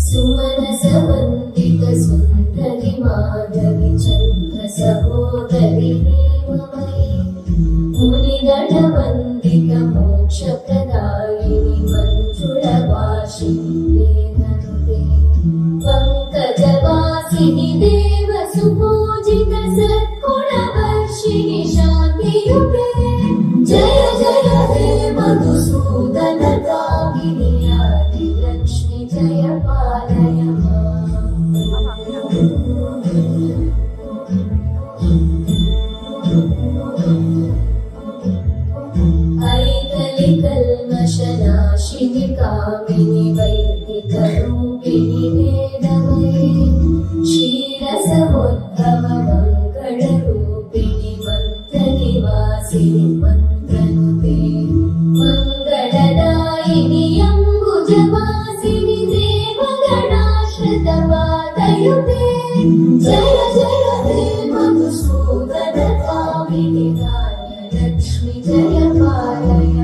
सुमनसवन्दित सुन्दरि माधवि चन्द्र सहोदरि हेममयि मुनिगणवन्दित मोक्षप्रदायिनि मञ्जुळवासिनि वेदनुते पङ्कजवासिनि देवसुपूजित सद्गुणवर्षिणि शान्तियुते जय जय हे मधुसूदन कामिनि आदिलक्ष्मि जय पालय ऐकलिकल्मषनाशिनि कामिनि वैदिकरूपिणि वेदमयि क्षीरसमुद्भव मङ्गलरूपिणि मन्त्रनिवासिनि मन्त्रनुते मङ्गलदायिनि अम्बुजवासिनि देवगणाश्रितपादयुते जय जय हे मधुसूदन कामिनि धान्यलक्ष्मि जय पालय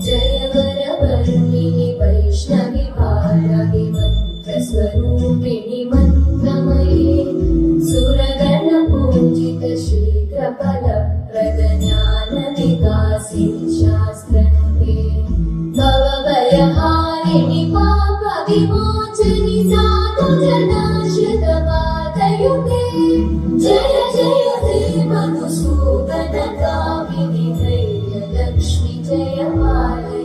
जय वरवर्णिनि वैष्णवि पालहि मन्त्रस्वरूपिणि मन्त्रमयि सुरगणपूजित शीघ्रफलप्रद ज्ञानविकासिनि शास्त्रनुते भवभयहारिणि पापविमोचनि साधुजनाश्रितपादयुते जय जय हे मधुसूदन कामिनि धैर्यलक्ष्मि जय पालय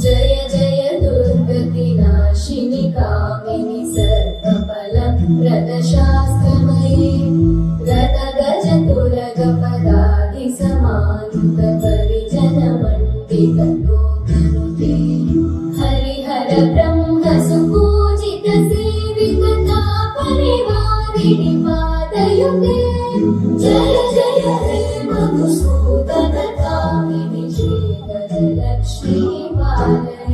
जय जय दुर्गतिनाशिनि कामिनि सर्वफलप्रद शास्त्रमयि गतगजतुरगपदादि समानुत परिजनमण्डित लोकनुते हरिहर ब्रह्म सुपूजित सेवित तापनिवारिणि पादयुते जय जय हे मधुसूदन कामिनि श्रीगजलक्ष्मी पालय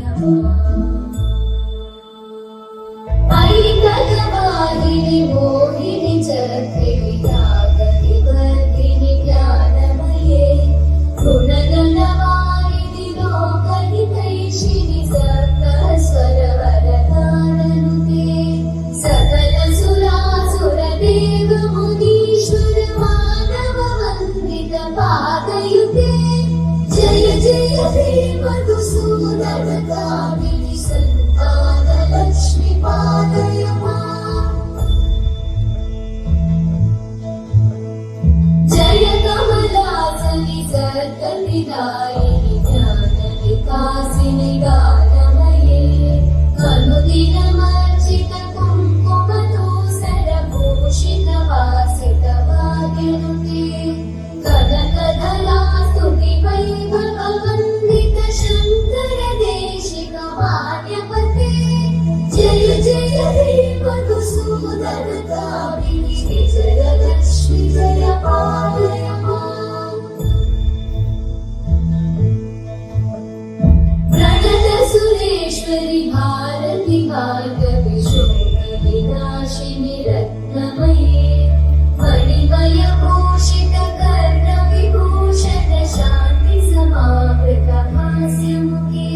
ऐकगवाहिनि मोहिनि चक्रिणि नागरिवर्धिनि ज्ञानमये गुणगणवारिणि लोकहितैषिणि सप्तस्वरवरदाननुते सकलसुरासुरदेव मुनीश्वर मानववन्दित पादयुते जय जय हे मधुसूदन कामिनि सन्तानलक्ष्मि पालय जय कमलासनि सर्गविदायिनि ज्ञानविकासिनि गानमये अनुदिनमर्चित कुङ्कुमधूसरभूषित वासित भाग्यनुते कनकधरास्तुति वैभववन्दित शङ्कर देशिक मान्यपते जय जय हे मधुसूदन कामिनि विजयलक्ष्मि जय पालय प्रणत सुरेश्वरि भारति भार्गवि शोकविनाशिनि रत्नमये मणिमय भूषित कर्णविभूषण शान्ति समावृत हास्यमुखे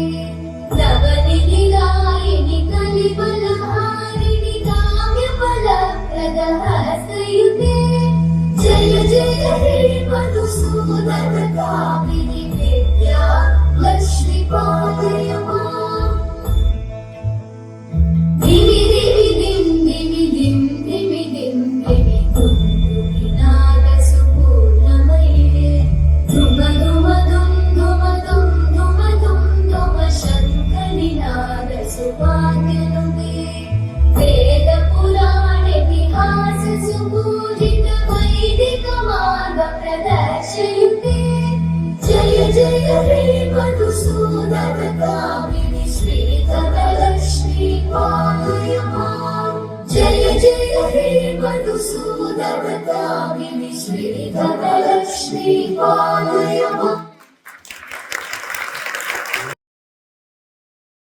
नवनिधिदायिनि कलिबलहारिणि काम्यफलप्रद हस्तयुते जय जय हे मधुसूदन कामिनि विद्या लक्ष्मि पालय दिवि दिवि दिं दिवि दिं दिवि दिं दिवि दुन्दुभिनाद सुपूर्णमये धुम धुम धुम धुम धुम धुम धुम धुम शङ्खनिनाद सुभाग्यनुते वेद पुराण इतिहास सुपूजित वैदिक मार्ग प्रदर्शयुते जय जय हे मधुसूदन कामिनि श्रीगजलक्ष्मी पालय जय जय हे मधुसूदन कामिनि श्रीधनलक्ष्मी पालय